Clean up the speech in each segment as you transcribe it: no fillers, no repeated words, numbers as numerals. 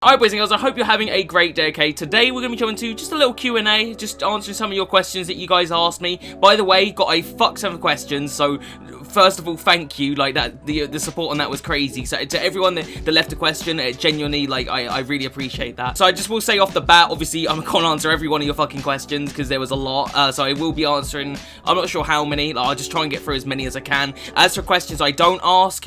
Alright boys and girls, I hope you're having a great day, okay? Today we're going to be going to just a little Q&A, just answering some of your questions that you guys asked me. By the way, got a fuck ton of questions, so first of all, thank you, like that, the support on that was crazy. So to everyone that left a question, genuinely, like, I really appreciate that. So I just will say off the bat, obviously, I can't answer every one of your fucking questions, because there was a lot, so I will be answering, I'm not sure how many, like, I'll just try and get through as many as I can. As for questions I don't ask,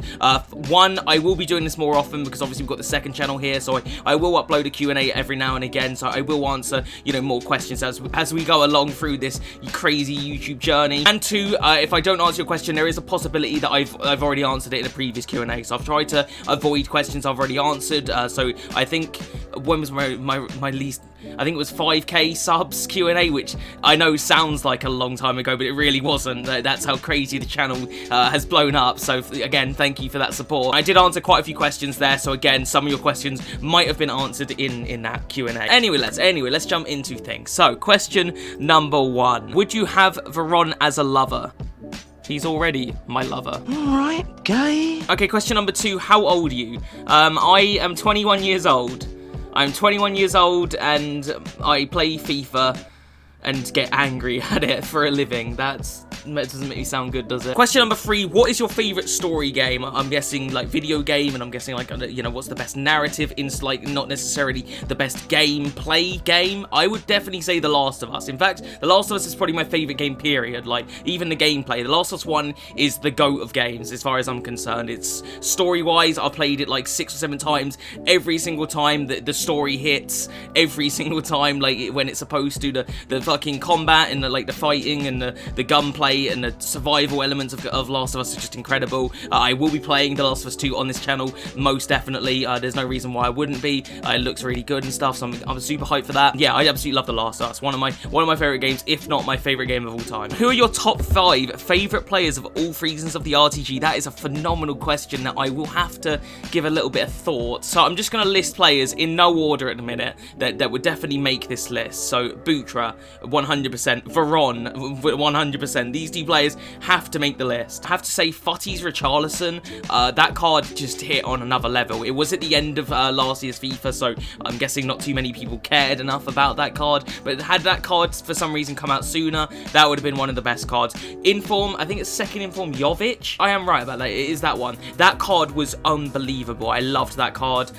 one, I will be doing this more often, because obviously we've got the second channel here, so I will upload a Q&A every now and again, so I will answer, you know, more questions as we go along through this crazy YouTube journey. And two, if I don't answer your question, there is a possibility that I've already answered it in a previous Q&A, so I've tried to avoid questions I've already answered. So I think, when was my least, I think it was 5k subs Q&A, which I know sounds like a long time ago, but it really wasn't. That's how crazy the channel has blown up. So again, thank you for that support. I did answer quite a few questions there, so again, some of your questions might have been answered in that Q&A. Anyway, let's jump into things. So, question number 1. Would you have Veron as a lover? He's already my lover. Alright, gay. Okay, question number 2. How old are you? I am 21 years old. I'm 21 years old and I play FIFA and get angry at it for a living. That doesn't make me sound good, does it? Question number 3, what is your favorite story game? I'm guessing like video game, and I'm guessing like, you know, what's the best narrative in, like, not necessarily the best gameplay game. I would definitely say The Last of Us. In fact, The Last of Us is probably my favorite game, period. Like, even the gameplay. The Last of Us 1 is the GOAT of games, as far as I'm concerned. It's story-wise, I've played it like 6 or 7 times. Every single time the story hits, every single time, like, when it's supposed to, the fucking combat and the fighting and the gunplay and the survival elements of Last of Us are just incredible. I will be playing The Last of Us 2 on this channel, most definitely. There's no reason why I wouldn't be. It looks really good and stuff, so I'm super hyped for that. Yeah, I absolutely love The Last of Us. One of my favorite games, if not my favorite game of all time. Who are your top 5 favorite players of all seasons of the RTG? That is a phenomenal question that I will have to give a little bit of thought. So I'm just going to list players in no order at the minute that would definitely make this list. So Butra, 100%. Veron, 100%. These two players have to make the list. I have to say Futty's Richarlison, that card just hit on another level. It was at the end of last year's FIFA, so I'm guessing not too many people cared enough about that card, but had that card for some reason come out sooner, that would have been one of the best cards. Inform, I think it's second Inform, Jovic. I am right about that, it is that one. That card was unbelievable. I loved that card.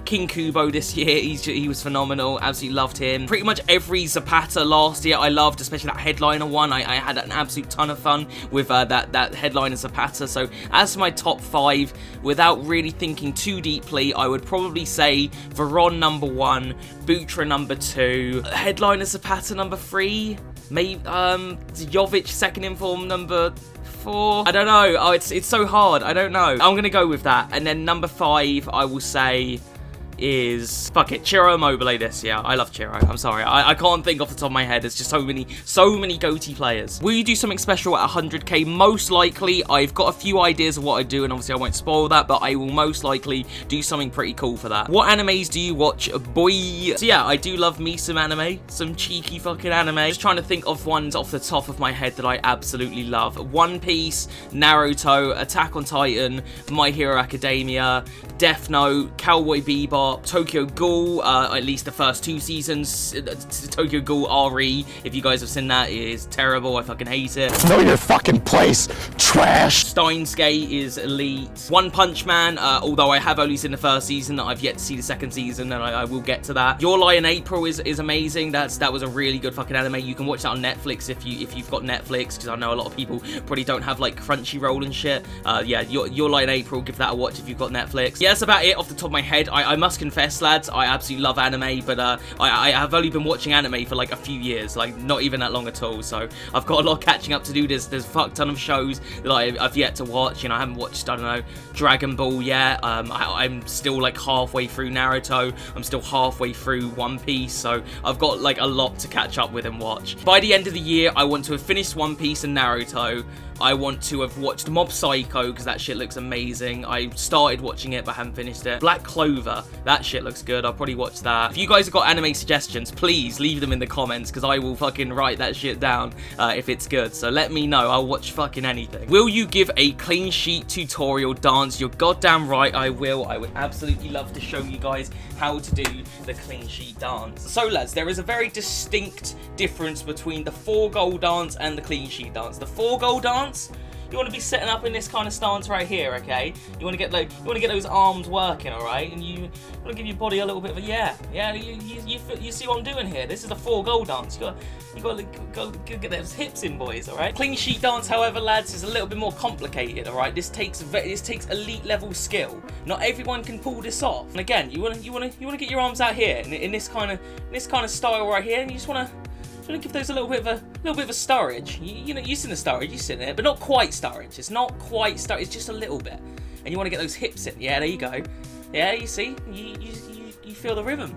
King Kubo this year, he was phenomenal. Absolutely loved him. Pretty much every Zapata last year I loved, especially that headliner one. I had an absolute ton of fun with that headliner Zapata. So as for my top 5, without really thinking too deeply, I would probably say Veron number 1, Butra number 2, headliner Zapata number 3, maybe Jovic second Inform number 4. I don't know. Oh, it's so hard. I don't know. I'm gonna go with that. And then number 5, I will say is, fuck it, Ciro Immobile this year. I love Ciro. I'm sorry. I can't think off the top of my head. There's just so many goatee players. Will you do something special at 100k? Most likely. I've got a few ideas of what I do, and obviously I won't spoil that, but I will most likely do something pretty cool for that. What animes do you watch, boy? So yeah, I do love me some anime. Some cheeky fucking anime. Just trying to think of ones off the top of my head that I absolutely love. One Piece, Naruto, Attack on Titan, My Hero Academia, Death Note, Cowboy Bebop, Tokyo Ghoul, at least the first 2 seasons. Tokyo Ghoul RE, if you guys have seen that, it is terrible. I fucking hate it. Know your fucking place, trash. Steins Gate is elite. One Punch Man, although I have only seen the first season, I've yet to see the second season, and I will get to that. Your Lie in April is amazing. That was a really good fucking anime. You can watch that on Netflix if you've got Netflix, because I know a lot of people probably don't have like Crunchyroll and shit. Yeah, Your Lie in April, give that a watch if you've got Netflix. Yeah, that's about it off the top of my head. I must confess, lads, I absolutely love anime, but I have only been watching anime for like a few years, like not even that long at all, so I've got a lot of catching up to do. There's a fuck ton of shows that I've yet to watch. You know, I haven't watched, I don't know, Dragon Ball yet. I'm still like halfway through Naruto. I'm still halfway through One Piece, so I've got like a lot to catch up with and watch. By the end of the year, I want to have finished One Piece and Naruto. I want to have watched Mob Psycho, because that shit looks amazing. I started watching it, but haven't finished it. Black Clover, That shit looks good. I'll probably watch that. If you guys have got anime suggestions, please leave them in the comments, because I will fucking write that shit down if it's good. So let me know. I'll watch fucking anything. Will you give a clean sheet tutorial dance? You're goddamn right, I will. I would absolutely love to show you guys how to do the clean sheet dance. So lads, there is a very distinct difference between the 4-goal dance and the clean sheet dance. The 4-goal dance, you want to be setting up in this kind of stance right here, okay? You want to get those arms working, all right? And you want to give your body a little bit of a yeah. You see what I'm doing here? This is a 4-goal dance. You got to get those hips in, boys, all right? Clean sheet dance, however, lads, is a little bit more complicated, all right? This takes elite level skill. Not everyone can pull this off. And again, you want to get your arms out here in this kind of style right here, and you just want to give those a little bit of a sturridge. You know, you've seen a sturridge, you've seen it, but not quite sturridge. It's not quite sturridge, it's just a little bit. And you want to get those hips in. Yeah, there you go. Yeah, you see, you feel the rhythm.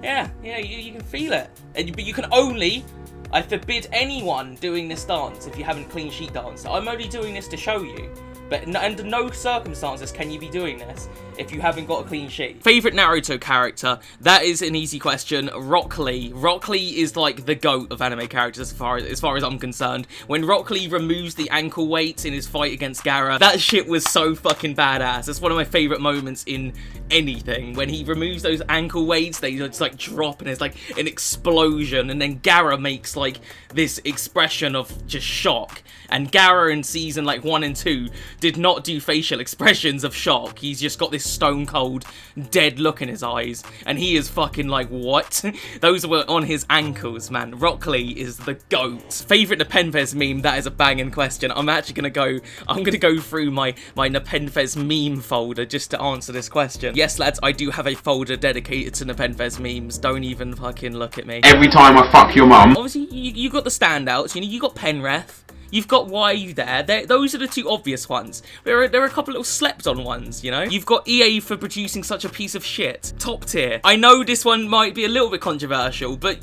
Yeah, you can feel it. But you can only. I forbid anyone doing this dance if you haven't clean sheet danced. I'm only doing this to show you. But under no circumstances can you be doing this if you haven't got a clean sheet. Favorite Naruto character? That is an easy question. Rock Lee. Rock Lee is like the GOAT of anime characters as far as I'm concerned. When Rock Lee removes the ankle weights in his fight against Gaara, that shit was so fucking badass. It's one of my favorite moments in anything. When he removes those ankle weights, they just like drop and it's like an explosion, and then Gaara makes like this expression of just shock. And Gaara in season like 1 and 2 did not do facial expressions of shock. He's just got this stone cold dead look in his eyes, and he is fucking like, what? Those were on his ankles, man. Rock Lee is the GOAT. Favorite Nepenthez meme? That is a banging question. I'm gonna go through my Nepenthez meme folder just to answer this question. Yes, lads, I do have a folder dedicated to Nepenthez memes. Don't even fucking look at me. Every time I fuck your mum. Obviously, you got the standouts. You know, you got Penrith. You've got Why Are You There? Those are the two obvious ones. There are a couple little slept-on ones, you know? You've got EA for producing such a piece of shit. Top tier. I know this one might be a little bit controversial, but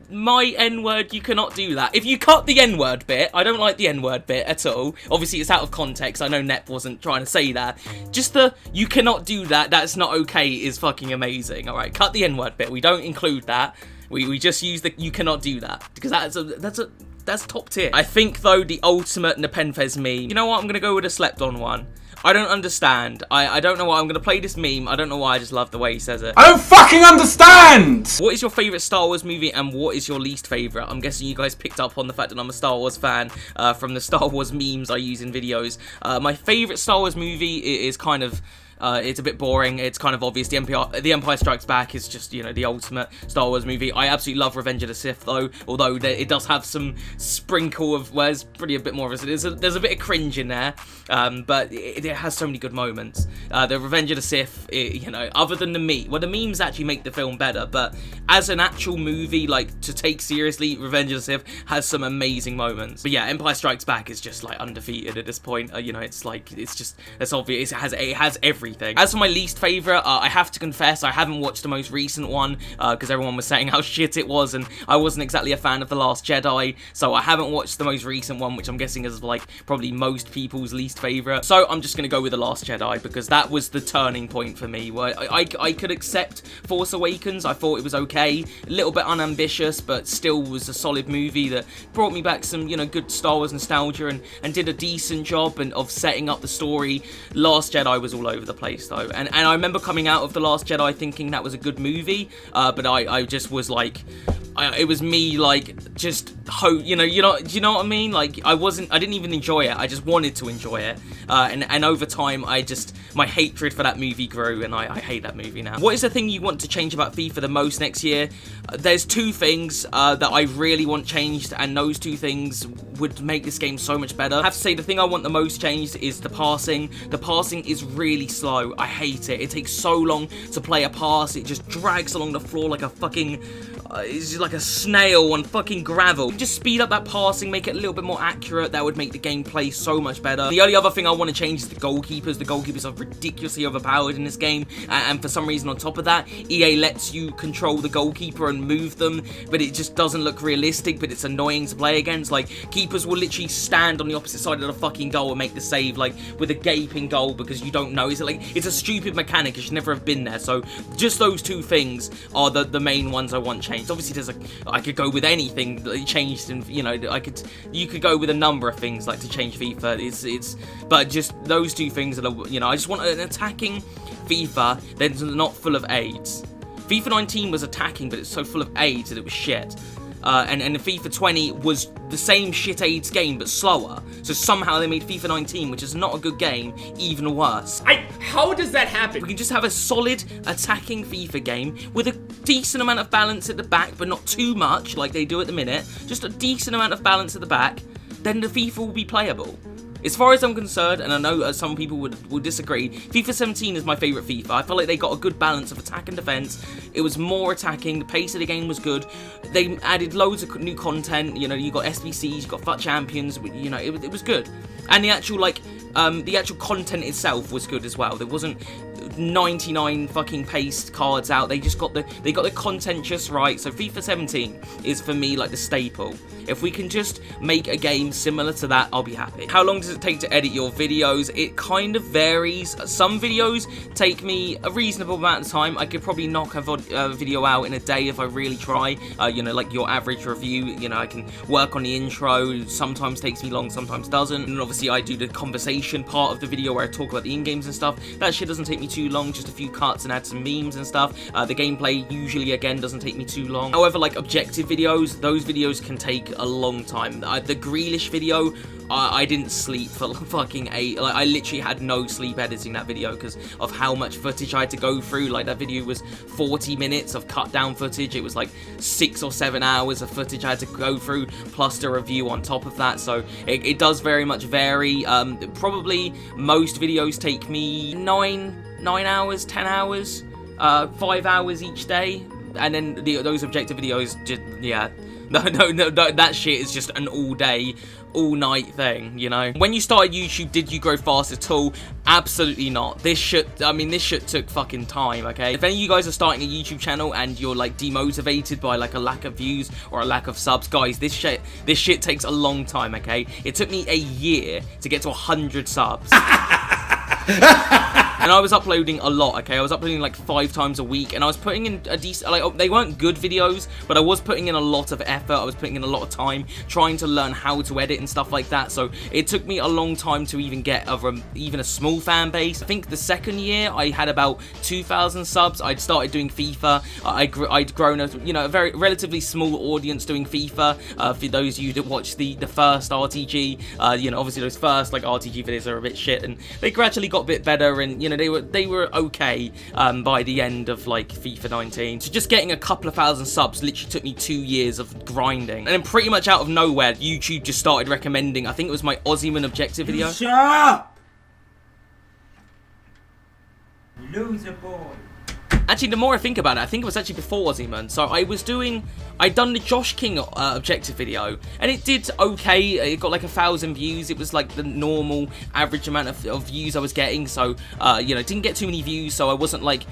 my N-word, you cannot do that. If you cut the N-word bit, I don't like the N-word bit at all. Obviously, it's out of context. I know Nep wasn't trying to say that. Just the, you cannot do that, that's not okay, is fucking amazing. All right, cut the N-word bit. We don't include that. We just use the, you cannot do that. Because that's top tier. I think, though, the ultimate Nepenthez meme, you know what, I'm going to go with a slept-on one. I don't understand. I don't know why. I'm going to play this meme. I don't know why. I just love the way he says it. I don't fucking understand! What is your favourite Star Wars movie and what is your least favourite? I'm guessing you guys picked up on the fact that I'm a Star Wars fan from the Star Wars memes I use in videos. My favourite Star Wars movie is kind of... it's a bit boring. It's kind of obvious. The Empire Strikes Back is just, you know, the ultimate Star Wars movie. I absolutely love Revenge of the Sith, though. Although it does have some sprinkle of, well, it's pretty a bit more of a, there's a bit of cringe in there. But it has so many good moments. The Revenge of the Sith, you know, other than the memes actually make the film better. But as an actual movie, like to take seriously, Revenge of the Sith has some amazing moments. But yeah, Empire Strikes Back is just like undefeated at this point. You know, it's like it's obvious. It has everything. As for my least favourite, I have to confess I haven't watched the most recent one because everyone was saying how shit it was, and I wasn't exactly a fan of The Last Jedi, so I haven't watched the most recent one, which I'm guessing is like probably most people's least favourite. So I'm just going to go with The Last Jedi because that was the turning point for me, where I could accept Force Awakens. I thought it was okay, a little bit unambitious, but still was a solid movie that brought me back some, you know, good Star Wars nostalgia and did a decent job of setting up the story. Last Jedi was all over the place though, and I remember coming out of The Last Jedi thinking that was a good movie, but I just was like, it was me like just do you know what I mean? Like I didn't even enjoy it. I just wanted to enjoy it, and over time my hatred for that movie grew, and I hate that movie now. What is the thing you want to change about FIFA the most next year? There's two things that I really want changed, and those two things would make this game so much better. I have to say the thing I want the most changed is the passing. The passing is really slow. I hate it. It takes so long to play a pass. It just drags along the floor like a fucking... it's like a snail on fucking gravel. Just speed up that passing, make it a little bit more accurate. That would make the gameplay so much better. The only other thing I want to change is the goalkeepers. The goalkeepers are ridiculously overpowered in this game, and for some reason on top of that, EA lets you control the goalkeeper and move them, but it just doesn't look realistic, but it's annoying to play against. Like, keepers will literally stand on the opposite side of the fucking goal and make the save, like, with a gaping goal, because you don't know. It's a stupid mechanic. It should never have been there. So just those two things are the main ones I want changed. Obviously, I could go with anything that changed, and you know, you could go with a number of things like to change FIFA. But just those two things that are, you know, I just want an attacking FIFA that's not full of AIDS. FIFA 19 was attacking, but it's so full of AIDS that it was shit. And FIFA 20 was the same shit AIDS game, but slower. So somehow they made FIFA 19, which is not a good game, even worse. How does that happen? We can just have a solid attacking FIFA game with a decent amount of balance at the back, but not too much like they do at the minute. Just a decent amount of balance at the back. Then the FIFA will be playable. As far as I'm concerned, and I know some people will disagree, FIFA 17 is my favourite FIFA. I feel like they got a good balance of attack and defence. It was more attacking, the pace of the game was good. They added loads of new content, you know, you got SBCs, you got FUT Champions, you know, it was good. And the actual, like, the actual content itself was good as well. There wasn't 99 fucking paste cards out. They got the content just right. So FIFA 17 is for me like the staple. If we can just make a game similar to that, I'll be happy. How long does it take to edit your videos? It kind of varies. Some videos take me a reasonable amount of time. I could probably knock a video out in a day if I really try. You know, like your average review, you know, I can work on the intro. Sometimes takes me long, sometimes doesn't. And obviously I do the conversation part of the video where I talk about the in-games and stuff. That shit doesn't take me too long, just a few cuts and add some memes and stuff. The gameplay usually, again, doesn't take me too long. However, like objective videos, those videos can take a long time. The Grealish video, I didn't sleep for fucking 8. Like, I literally had no sleep editing that video because of how much footage I had to go through. Like, that video was 40 minutes of cut down footage. It was like 6 or 7 hours of footage I had to go through, plus the review on top of that. So it does very much vary. Probably most videos take me 9 hours, 10 hours, 5 hours each day. And then those objective videos, just, yeah. No, that shit is just an all-day, all-night thing, you know? When you started YouTube, did you grow fast at all? Absolutely not. This shit took fucking time, okay? If any of you guys are starting a YouTube channel and you're, like, demotivated by, like, a lack of views or a lack of subs, guys, this shit takes a long time, okay? It took me a year to get to 100 subs. And I was uploading a lot, okay? I was uploading like 5 times a week, and I was putting in a decent, like, they weren't good videos, but I was putting in a lot of effort. I was putting in a lot of time trying to learn how to edit and stuff like that. So it took me a long time to even get even a small fan base. I think the second year I had about 2,000 subs. I'd started doing FIFA. I'd grown a, you know, a very relatively small audience doing FIFA. For those of you that watched the first RTG, you know, obviously those first like RTG videos are a bit shit, and they gradually got a bit better, and you know, they were okay by the end of like FIFA 19. So just getting a couple of thousand subs literally took me 2 years of grinding, and then pretty much out of nowhere, YouTube just started recommending, I think it was my Ozyman objective video. Shut up! Loser boy. Actually, the more I think about it, I think it was actually before Ozyman. So I'd done the Josh King objective video, and it did okay. It got like 1,000 views. It was like the normal average amount of views I was getting. So, you know, didn't get too many views, so I wasn't like,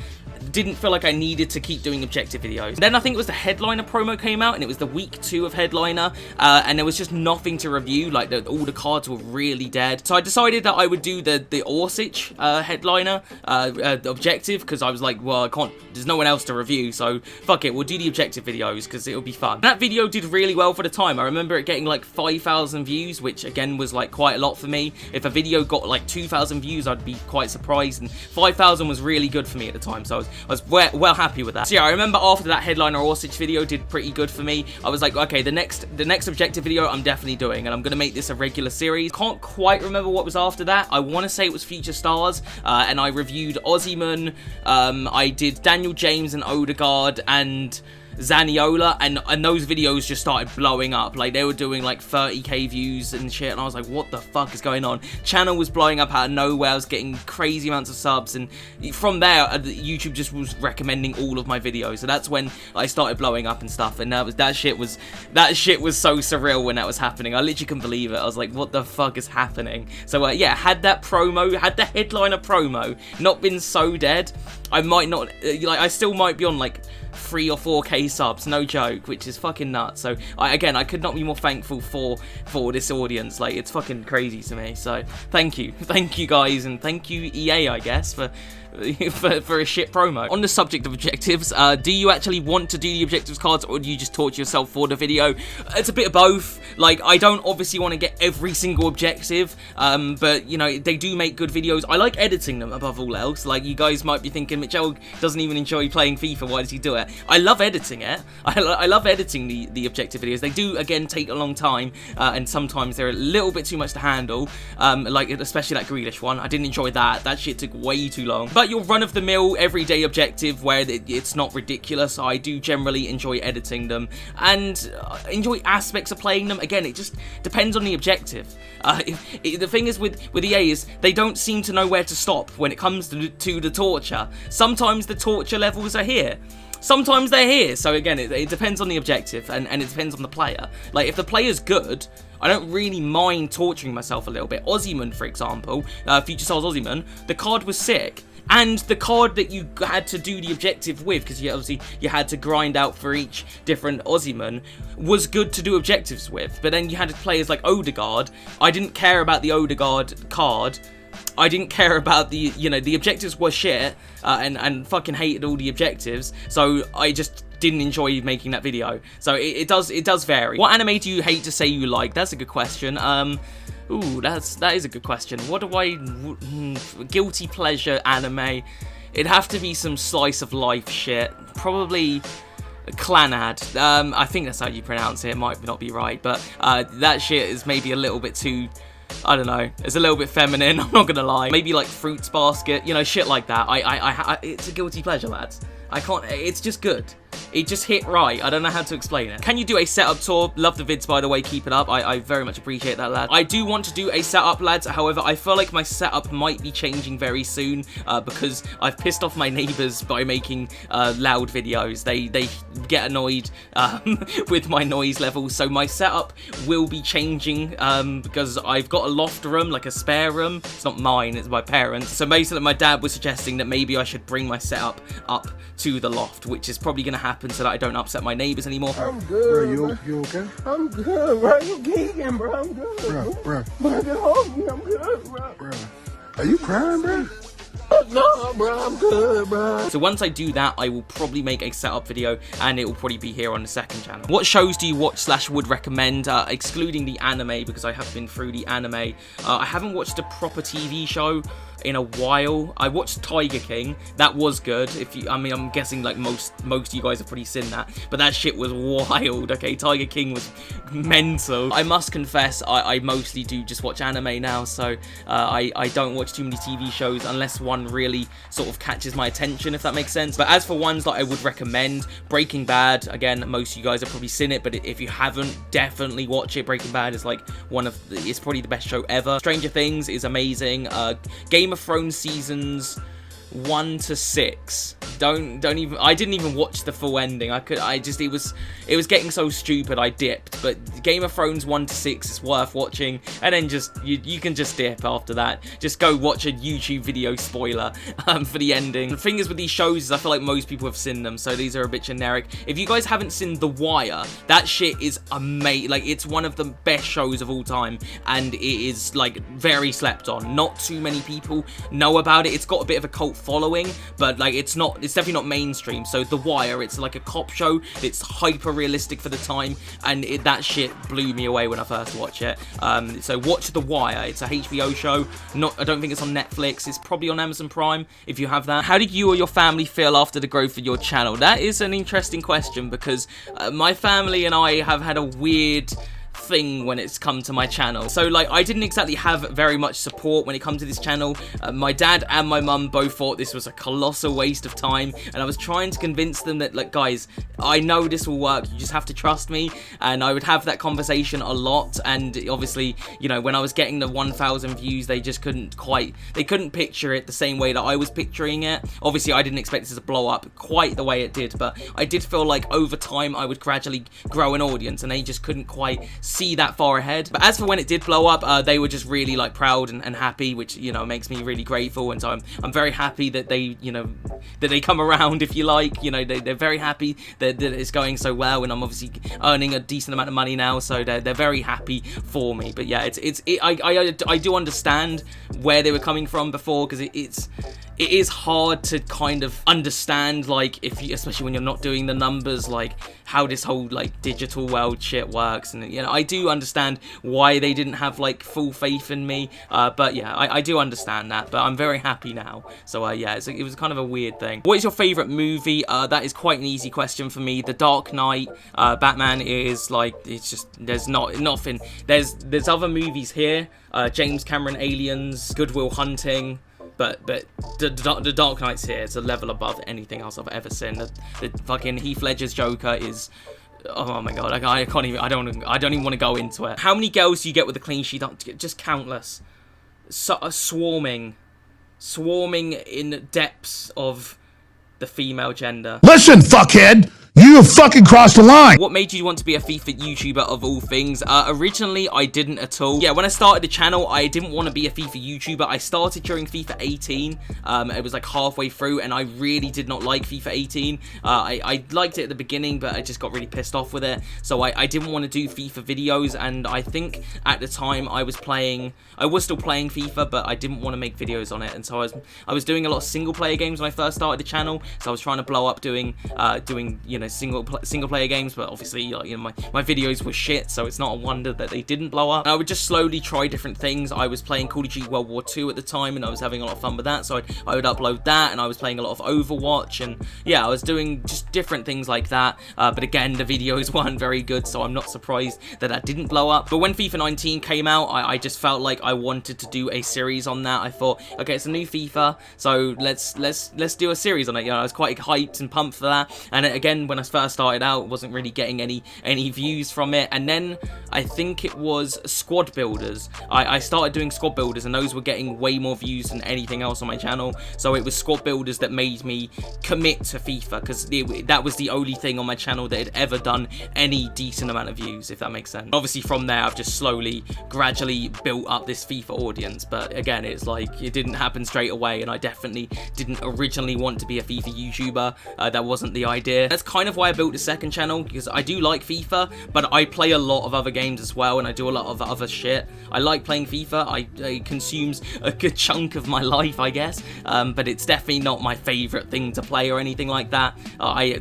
didn't feel like I needed to keep doing objective videos. Then I think it was the Headliner promo came out, and it was the week 2 of Headliner, and there was just nothing to review. Like, all the cards were really dead. So I decided that I would do the Orsic Headliner objective, because I was like, well, I can't, there's no one else to review, so fuck it, we'll do the objective videos, because it'll be fun. That video did really well for the time. I remember it getting like 5,000 views, which again was like quite a lot for me. If a video got like 2,000 views, I'd be quite surprised, and 5,000 was really good for me at the time, so I was well happy with that. So yeah, I remember after that Headliner Orsic video did pretty good for me. I was like, okay, the next objective video I'm definitely doing, and I'm gonna make this a regular series. Can't quite remember what was after that. I want to say it was Future Stars, and I reviewed Ozyman. I did Daniel James and Odegaard, and Zaniola, and those videos just started blowing up. Like, they were doing like 30k views and shit, and I was like, what the fuck is going on? Channel was blowing up out of nowhere. I was getting crazy amounts of subs, and from there YouTube just was recommending all of my videos. So that's when I started blowing up and stuff, and that shit was so surreal when that was happening. I literally couldn't believe it. I was like, what the fuck is happening? So yeah, had that promo, had the headliner promo not been so dead, I might not, like, I still might be on like 3 or 4k subs, no joke, which is fucking nuts. So again, I could not be more thankful for this audience. Like, it's fucking crazy to me. So thank you guys, and thank you EA, I guess, for a shit promo. On the subject of objectives, do you actually want to do the objectives cards, or do you just torture yourself for the video? It's a bit of both. Like, I don't obviously want to get every single objective, but you know, they do make good videos. I like editing them above all else. Like, you guys might be thinking, Mitchell doesn't even enjoy playing FIFA, why does he do it? I love editing it. I love editing the objective videos. They do, again, take a long time, and sometimes they're a little bit too much to handle, like especially that Grealish one. I didn't enjoy that. That shit took way too long. But your run-of-the-mill everyday objective where it's not ridiculous, I do generally enjoy editing them and enjoy aspects of playing them. Again, it just depends on the objective. The thing is with EA is they don't seem to know where to stop when it comes to the torture. Sometimes the torture levels are here. Sometimes they're here. So again, it depends on the objective, and it depends on the player. Like, if the player's good, I don't really mind torturing myself a little bit. Ozyman, for example, Future Stars Ozyman, the card was sick. And the card that you had to do the objective with, because you had to grind out for each different Ozyman, was good to do objectives with. But then you had players like Odegaard. I didn't care about the Odegaard card. I didn't care about the objectives were shit, and fucking hated all the objectives. So I just didn't enjoy making that video. So it does vary. What anime do you hate to say you like? That's a good question. Ooh, that is a good question. What do I... guilty pleasure anime? It'd have to be some slice of life shit. Probably Clanad. I think that's how you pronounce it. It might not be right, but that shit is maybe a little bit too... I don't know. It's a little bit feminine, I'm not gonna lie. Maybe like Fruits Basket, you know, shit like that. It's a guilty pleasure, lads. I can't... It's just good. It just hit right. I don't know how to explain it. Can you do a setup tour? Love the vids, by the way. Keep it up. I very much appreciate that, lad. I do want to do a setup, lads. However, I feel like my setup might be changing very soon because I've pissed off my neighbors by making loud videos. They get annoyed with my noise levels. So my setup will be changing because I've got a loft room, like a spare room. It's not mine, it's my parents'. So basically, my dad was suggesting that maybe I should bring my setup up to the loft, which is probably going to happen so that I don't upset my neighbors anymore. I'm good. Bro, you okay? I'm good, bro. You geeking, bro. I'm good. Bro. I'm good, bro. Are you crying, bro? No, bro, I'm good, bro. So once I do that, I will probably make a setup video, and it will probably be here on the second channel. What shows do you watch / would recommend, excluding the anime, because I have been through the anime. I haven't watched a proper TV show in a while. I watched Tiger King. That was good. I'm guessing like most of you guys have probably seen that, but that shit was wild. Okay, Tiger King was mental. I must confess, I mostly do just watch anime now, so I don't watch too many TV shows unless one really sort of catches my attention, if that makes sense. But as for ones that I would recommend, Breaking Bad. Again, most of you guys have probably seen it, but if you haven't, definitely watch it. Breaking Bad is like it's probably the best show ever. Stranger Things is amazing. Game of Thrones seasons 1 to 6. I didn't even watch the full ending. It was getting so stupid I dipped. But Game of Thrones 1 to 6 is worth watching, and then just you can just dip after that. Just go watch a YouTube video spoiler for the ending. The thing is with these shows is I feel like most people have seen them, so these are a bit generic. If you guys haven't seen The Wire, that shit is amazing. Like, it's one of the best shows of all time, and it is like very slept on. Not too many people know about it. It's got a bit of a cult following, but like it's definitely not mainstream. So The Wire, it's like a cop show. It's hyper realistic for the time, and that shit blew me away when I first watched it. So watch The Wire. It's a HBO show. I don't think it's on Netflix. It's probably on Amazon Prime if you have that. How did you or your family feel after the growth of your channel? That is an interesting question, because my family and I have had a weird nothing when it's come to my channel. So like, I didn't exactly have very much support when it comes to this channel. My dad and my mum both thought this was a colossal waste of time, and I was trying to convince them that, like, guys, I know this will work, you just have to trust me. And I would have that conversation a lot, and obviously, you know, when I was getting the 1,000 views, they just couldn't picture it the same way that I was picturing it. Obviously, I didn't expect it to blow up quite the way it did, but I did feel like over time I would gradually grow an audience, and they just couldn't quite see that far ahead. But as for when it did blow up, they were just really like proud and happy, which, you know, makes me really grateful. And so I'm very happy that they, you know, that they come around, if you like. You know, they're very happy that it's going so well, and I'm obviously earning a decent amount of money now, so they're very happy for me. But yeah, I do understand where they were coming from before, because it is hard to kind of understand, like, especially when you're not doing the numbers, like how this whole like digital world shit works. And, you know, I do understand why they didn't have like full faith in me, but yeah, I do understand that. But I'm very happy now. So yeah, it was kind of a weird thing. What is your favorite movie? That is quite an easy question for me. The Dark Knight. Batman is like, it's just, there's nothing. There's other movies here. James Cameron Aliens, Good Will Hunting. But the Dark Knight's here. It's a level above anything else I've ever seen. The fucking Heath Ledger's Joker is, oh my god, I can't even. I don't even want to go into it. How many girls do you get with a clean sheet? Just countless. Swarming in depths of the female gender. Listen, fuckhead! You have fucking crossed the line! What made you want to be a FIFA YouTuber of all things? Originally, I didn't at all. Yeah, when I started the channel, I didn't want to be a FIFA YouTuber. I started during FIFA 18. It was like halfway through, and I really did not like FIFA 18. I liked it at the beginning, but I just got really pissed off with it. So I didn't want to do FIFA videos, and I think at the time I was still playing FIFA, but I didn't want to make videos on it. And so I was doing a lot of single player games when I first started the channel. So I was trying to blow up doing you know, single player games, but obviously, you know, my videos were shit, so it's not a wonder that they didn't blow up. And I would just slowly try different things. I was playing Call of Duty World War II at the time, and I was having a lot of fun with that, so I would upload that, and I was playing a lot of Overwatch, and yeah, I was doing just different things like that. But again, the videos weren't very good, so I'm not surprised that didn't blow up. But when FIFA 19 came out, I just felt like I wanted to do a series on that. I thought, okay, it's a new FIFA, so let's do a series on it. You know, I was quite hyped and pumped for that. And again, when I first started out, wasn't really getting any views from it. And then I think it was squad builders. I started doing squad builders, and those were getting way more views than anything else on my channel. So it was squad builders that made me commit to FIFA, because that was the only thing on my channel that had ever done any decent amount of views, if that makes sense. Obviously from there, I've just slowly, gradually built up this FIFA audience. But again, it's like, it didn't happen straight away, and I definitely didn't originally want to be a FIFA YouTuber. That wasn't the idea. That's kind of why I built the second channel, because I do like FIFA, but I play a lot of other games as well, and I do a lot of other shit. I like playing FIFA. It consumes a good chunk of my life, I guess, but it's definitely not my favorite thing to play or anything like that.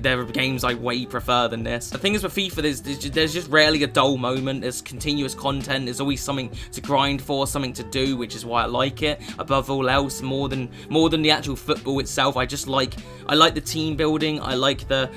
There are games I way prefer than this. The thing is with FIFA, there's just rarely a dull moment. There's continuous content. There's always something to grind for, something to do, which is why I like it above all else, more than the actual football itself. I like the team building. I like the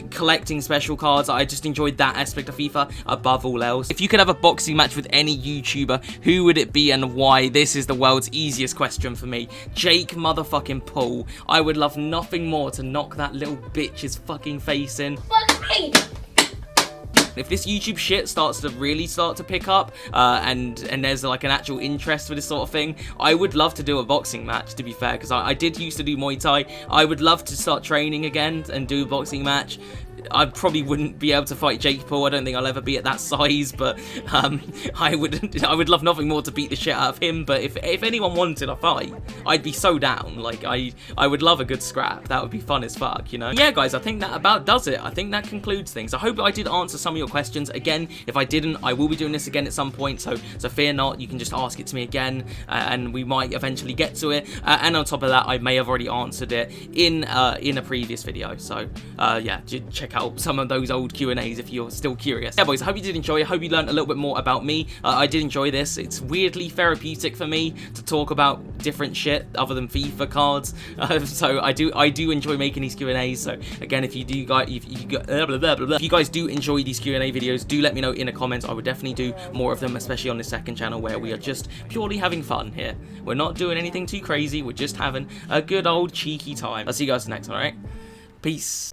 collecting special cards. I just enjoyed that aspect of FIFA above all else. If you could have a boxing match with any YouTuber, who would it be and why? This is the world's easiest question for me. Jake motherfucking Paul. I would love nothing more to knock that little bitch's fucking face in. Fuck me! If this YouTube shit starts to pick up, and there's like an actual interest for this sort of thing, I would love to do a boxing match, to be fair, because I did used to do Muay Thai. I would love to start training again and do a boxing match. I probably wouldn't be able to fight Jake Paul. I don't think I'll ever be at that size, but I would love nothing more to beat the shit out of him. But if anyone wanted a fight, I'd be so down. Like, I would love a good scrap. That would be fun as fuck, you know? Yeah, guys, I think that about does it. I think that concludes things. I hope I did answer some of your questions. Again, if I didn't, I will be doing this again at some point, so fear not. You can just ask it to me again, and we might eventually get to it. And on top of that, I may have already answered it in a previous video. So yeah, check check out some of those old Q&As if you're still curious. Yeah, boys, I hope you did enjoy. I hope you learned a little bit more about me. I did enjoy this. It's weirdly therapeutic for me to talk about different shit other than FIFA cards. So I do enjoy making these Q&As. So again, if you guys do enjoy these Q&A videos, do let me know in the comments. I would definitely do more of them, especially on the second channel where we are just purely having fun here. We're not doing anything too crazy. We're just having a good old cheeky time. I'll see you guys next, alright? Peace.